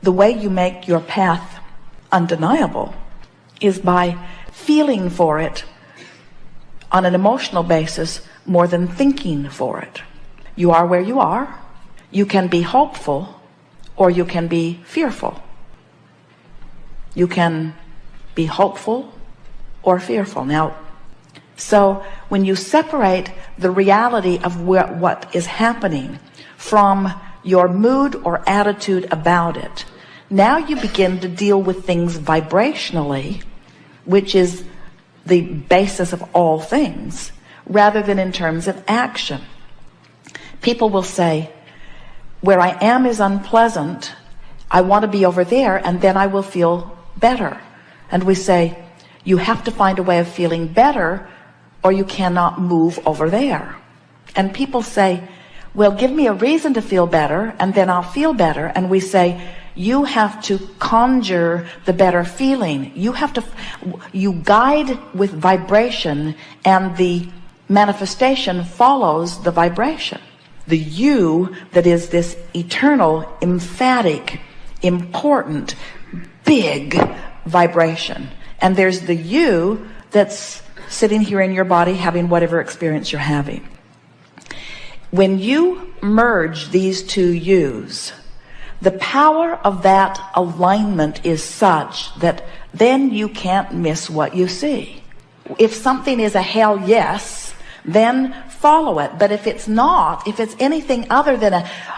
the way you make your path undeniable is by feeling for it on an emotional basis more than thinking for it. You are where you are. You can be hopeful or you can be fearful. You can be hopeful or fearful. Now, so when you separate the reality of what is happening from your mood or attitude about it, now you begin to deal with things vibrationally, which is the basis of all things, rather than in terms of action. People will say, where I am is unpleasant, I want to be over there, and then I will feel better. And we say, you have to find a way of feeling better, or you cannot move over there. And people say, well, give me a reason to feel better, and then I'll feel better. And we say, you have to conjure the better feeling. You guide with vibration, and the manifestation follows the vibration. The you that is this eternal, emphatic, important, big vibration. And there's the you that's sitting here in your body having whatever experience you're having. When you merge these two yous, the power of that alignment is such that then you can't miss what you see. If something is a hell yes, then follow it. But if it's not, if it's anything other than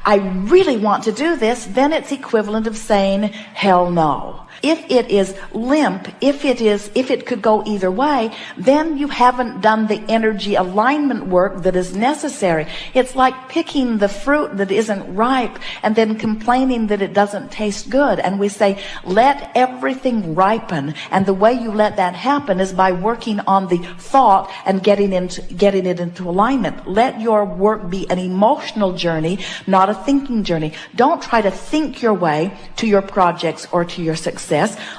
I really want to do this, then it's equivalent of saying hell no. If it is limp, if it could go either way, then you haven't done the energy alignment work that is necessary. It's like picking the fruit that isn't ripe and then complaining that it doesn't taste good. And we say, let everything ripen. And the way you let that happen is by working on the thought and getting it into alignment. Let your work be an emotional journey, not a thinking journey. Don't try to think your way to your projects or to your success.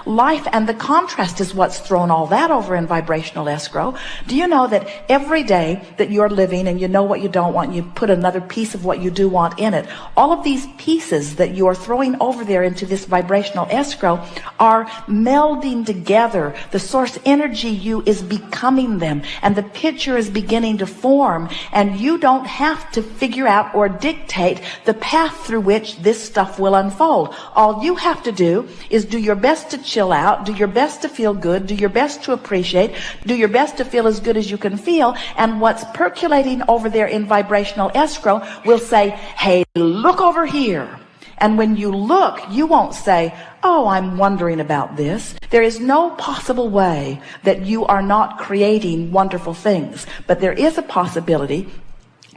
Life and the contrast is what's thrown all that over in vibrational escrow. Do you know that every day that you're living and you know what you don't want, you put another piece of what you do want in it. All of these pieces that you are throwing over there into this vibrational escrow are melding together. The source energy you is becoming them, and the picture is beginning to form, and you don't have to figure out or dictate the path through which this stuff will unfold. All you have to do is do your best to chill out, do your best to feel good, do your best to appreciate, do your best to feel as good as you can feel, and what's percolating over there in vibrational escrow will say, hey, look over here. And when you look, you won't say, oh, I'm wondering about this. There is no possible way that you are not creating wonderful things, but there is a possibility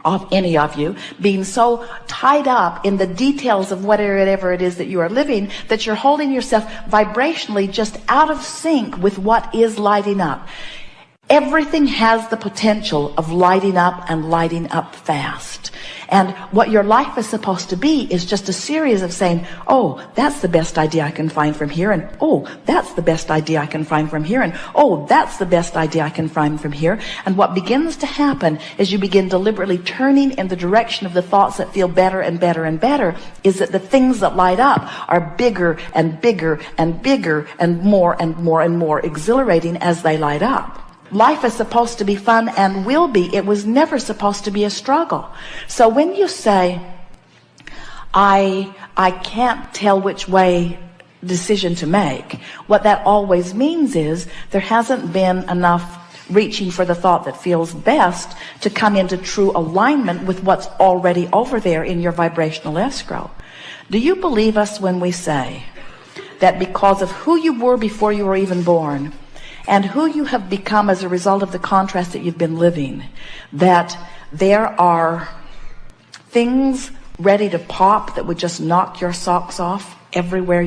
of any of you being so tied up in the details of whatever it is that you are living that you're holding yourself vibrationally just out of sync with what is lighting up. Everything has the potential of lighting up and lighting up fast. And what your life is supposed to be is just a series of saying, oh, that's the best idea I can find from here. And oh, that's the best idea I can find from here. And oh, that's the best idea I can find from here. And what begins to happen is you begin deliberately turning in the direction of the thoughts that feel better and better and better, is that the things that light up are bigger and bigger and bigger and more and more and more exhilarating as they light up. Life is supposed to be fun and will be. It was never supposed to be a struggle. So when you say, I can't tell which way decision to make, what that always means is there hasn't been enough reaching for the thought that feels best to come into true alignment with what's already over there in your vibrational escrow. Do you believe us when we say that because of who you were before you were even born, and who you have become as a result of the contrast that you've been living, that there are things ready to pop that would just knock your socks off everywhere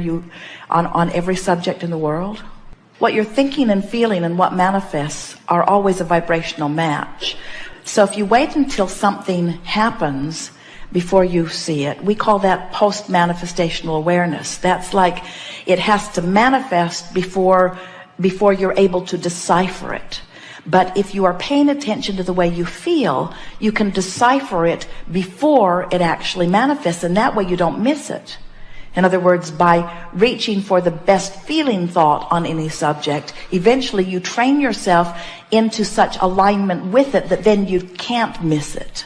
on every subject in the world? What you're thinking and feeling and what manifests are always a vibrational match. So if you wait until something happens before you see it, we call that post-manifestational awareness. That's like it has to manifest before you're able to decipher it. But if you are paying attention to the way you feel, you can decipher it before it actually manifests, and that way you don't miss it. In other words, by reaching for the best feeling thought on any subject, eventually you train yourself into such alignment with it that then you can't miss it.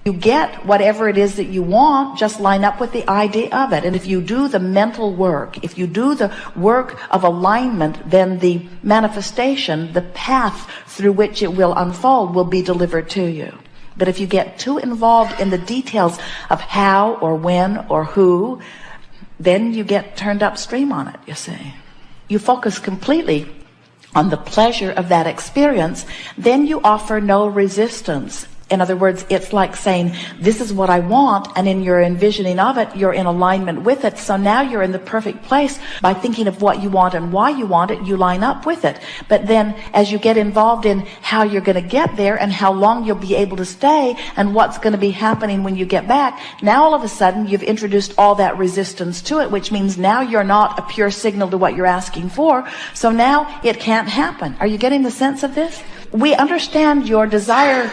You get whatever it is that you want, just line up with the idea of it. And if you do the mental work, if you do the work of alignment, then the manifestation, the path through which it will unfold, will be delivered to you. But if you get too involved in the details of how or when or who, then you get turned upstream on it, you see. You focus completely on the pleasure of that experience, then you offer no resistance. In other words, it's like saying, this is what I want, and in your envisioning of it, you're in alignment with it. So now you're in the perfect place. By thinking of what you want and why you want it, you line up with it. But then as you get involved in how you're going to get there and how long you'll be able to stay and what's going to be happening when you get back, now all of a sudden you've introduced all that resistance to it, which means now you're not a pure signal to what you're asking for. So now it can't happen. Are you getting the sense of this? We understand your desire.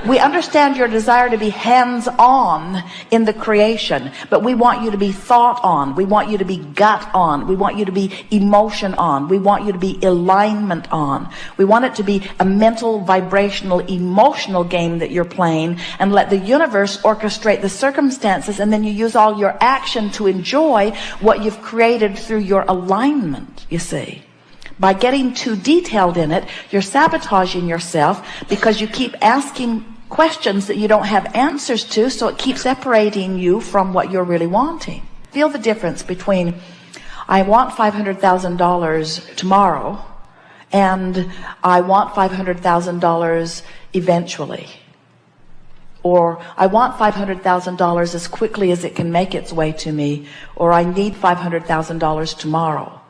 We understand your desire to be hands-on in the creation, but we want you to be thought-on. We want you to be gut-on. We want you to be emotion-on. We want you to be alignment-on. We want it to be a mental, vibrational, emotional game that you're playing, and let the universe orchestrate the circumstances, and then you use all your action to enjoy what you've created through your alignment, you see. By getting too detailed in it, you're sabotaging yourself because you keep asking questions that you don't have answers to, so it keeps separating you from what you're really wanting. Feel the difference between, I want $500,000 tomorrow, and I want $500,000 eventually. Or I want $500,000 as quickly as it can make its way to me, or I need $500,000 tomorrow.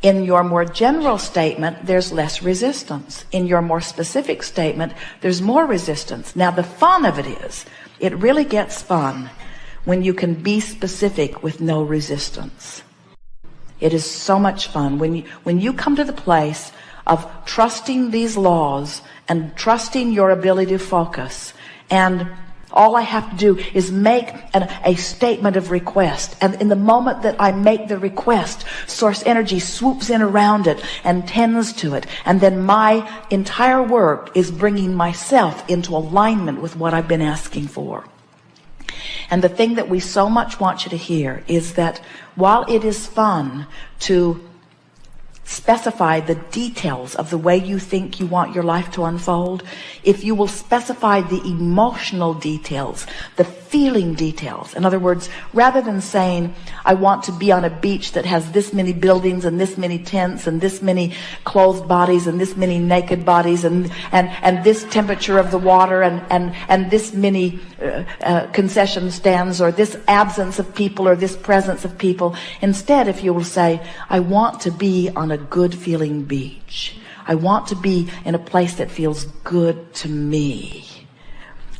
In your more general statement, there's less resistance. In your more specific statement, there's more resistance. Now, the fun of it is, it really gets fun when you can be specific with no resistance. It is so much fun when you come to the place of trusting these laws and trusting your ability to focus, and all I have to do is make a statement of request. And in the moment that I make the request, source energy swoops in around it and tends to it. And then my entire work is bringing myself into alignment with what I've been asking for. And the thing that we so much want you to hear is that while it is fun to specify the details of the way you think you want your life to unfold, if you will specify the emotional details, the feeling details. In other words, rather than saying, I want to be on a beach that has this many buildings and this many tents and this many clothed bodies and this many naked bodies and this temperature of the water and this many concession stands, or this absence of people or this presence of people. Instead, if you will say, I want to be on a good feeling beach. I want to be in a place that feels good to me.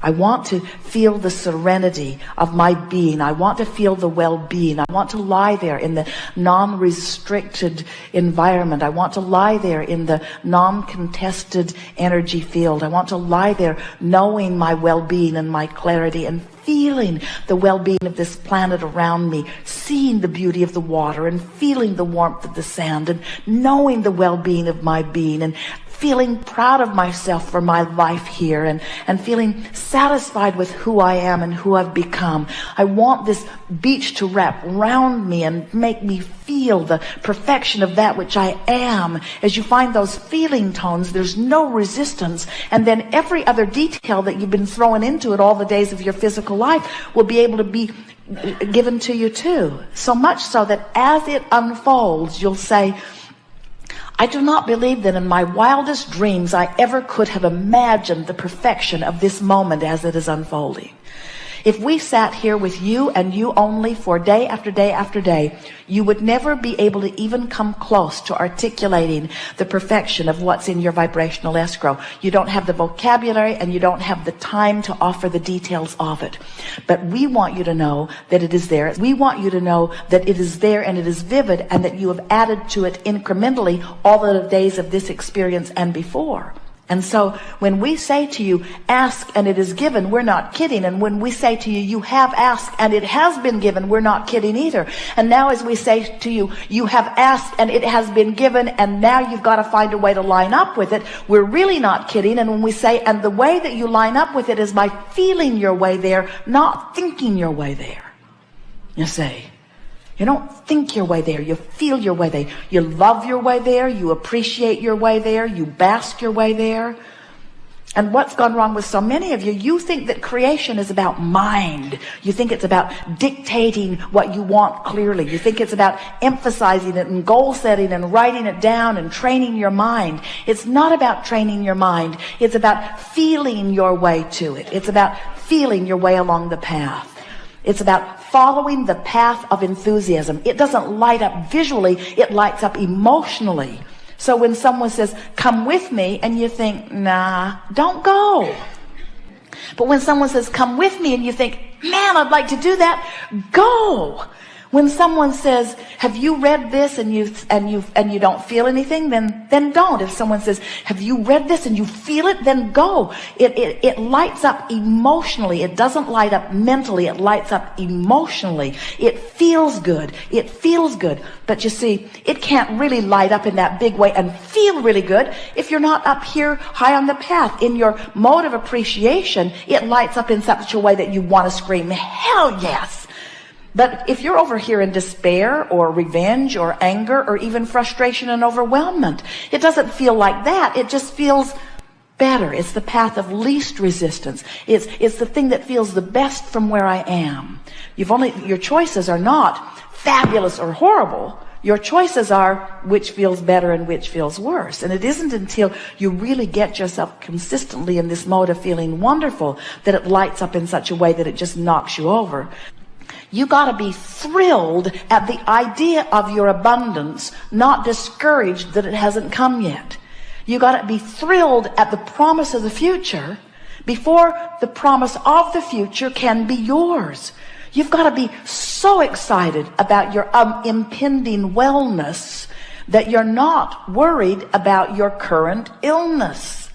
I want to feel the serenity of my being. I want to feel the well-being. I want to lie there in the non-restricted environment. I want to lie there in the non-contested energy field. I want to lie there knowing my well-being and my clarity and feeling the well-being of this planet around me, seeing the beauty of the water and feeling the warmth of the sand and knowing the well-being of my being and feeling proud of myself for my life here and feeling satisfied with who I am and who I've become. I want this beach to wrap around me and make me feel the perfection of that which I am. As you find those feeling tones, there's no resistance, and then every other detail that you've been throwing into it all the days of your physical life will be able to be given to you too. So much so that as it unfolds, you'll say, I do not believe that in my wildest dreams I ever could have imagined the perfection of this moment as it is unfolding. If we sat here with you and you only for day after day after day, you would never be able to even come close to articulating the perfection of what's in your vibrational escrow. You don't have the vocabulary and you don't have the time to offer the details of it. But we want you to know that it is there. We want you to know that it is there and it is vivid, and that you have added to it incrementally all of the days of this experience and before. And so when we say to you, ask and it is given, we're not kidding. And when we say to you, you have asked and it has been given, we're not kidding either. And now as we say to you, you have asked and it has been given, and now you've got to find a way to line up with it, we're really not kidding. And when we say, and the way that you line up with it is by feeling your way there, not thinking your way there. You see, you don't think your way there, you feel your way there. You love your way there, you appreciate your way there, you bask your way there. And what's gone wrong with so many of you, you think that creation is about mind. You think it's about dictating what you want clearly. You think it's about emphasizing it and goal setting and writing it down and training your mind. It's not about training your mind. It's about feeling your way to it. It's about feeling your way along the path. It's about following the path of enthusiasm. It doesn't light up visually, it lights up emotionally. So when someone says, come with me, and you think, nah, don't go. But when someone says, come with me, and you think, man, I'd like to do that, go. When someone says, have you read this, and you don't feel anything, then don't. If someone says, have you read this and you feel it, then go. It lights up emotionally. It doesn't light up mentally. It lights up emotionally. It feels good. It feels good. But you see, it can't really light up in that big way and feel really good if you're not up here high on the path. In your mode of appreciation, it lights up in such a way that you want to scream, hell yes. But if you're over here in despair or revenge or anger or even frustration and overwhelmment, it doesn't feel like that. It just feels better. It's the path of least resistance. It's the thing that feels the best from where I am. Your choices are not fabulous or horrible. Your choices are which feels better and which feels worse. And it isn't until you really get yourself consistently in this mode of feeling wonderful that it lights up in such a way that it just knocks you over. You got to be thrilled at the idea of your abundance, not discouraged that it hasn't come yet. You got to be thrilled at the promise of the future before the promise of the future can be yours. You've got to be so excited about your impending wellness that you're not worried about your current illness.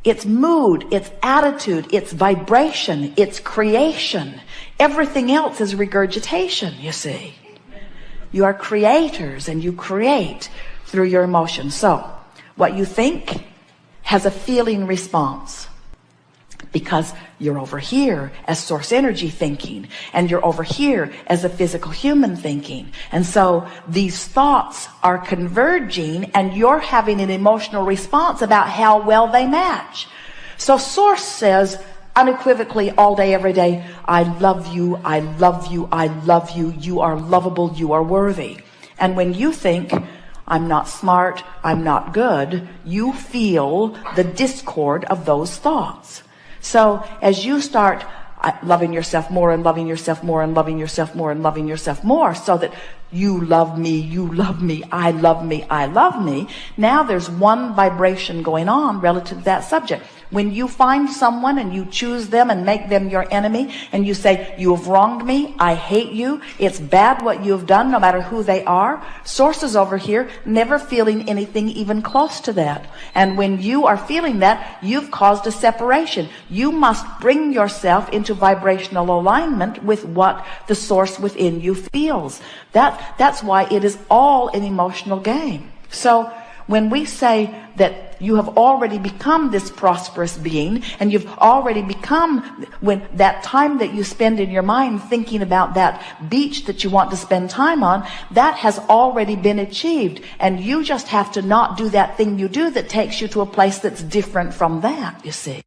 It's mood, it's attitude, it's vibration, it's creation. Everything else is regurgitation, you see. You are creators and you create through your emotions. So, what you think has a feeling response because you're over here as source energy thinking and you're over here as a physical human thinking. And so these thoughts are converging and you're having an emotional response about how well they match. So source says unequivocally all day, every day, I love you, I love you, I love you, you are lovable, you are worthy. And when you think, I'm not smart, I'm not good, you feel the discord of those thoughts. So as you start loving yourself more and loving yourself more and loving yourself more and loving yourself more so that you love me, I love me, I love me. Now there's one vibration going on relative to that subject. When you find someone and you choose them and make them your enemy and you say, you have wronged me, I hate you, it's bad what you have done no matter who they are, sources over here never feeling anything even close to that. And when you are feeling that, you've caused a separation. You must bring yourself into vibrational alignment with what the source within you feels. That's why it is all an emotional game. So when we say that you have already become this prosperous being and you've already become, when that time that you spend in your mind thinking about that beach that you want to spend time on, that has already been achieved. And you just have to not do that thing you do that takes you to a place that's different from that, you see.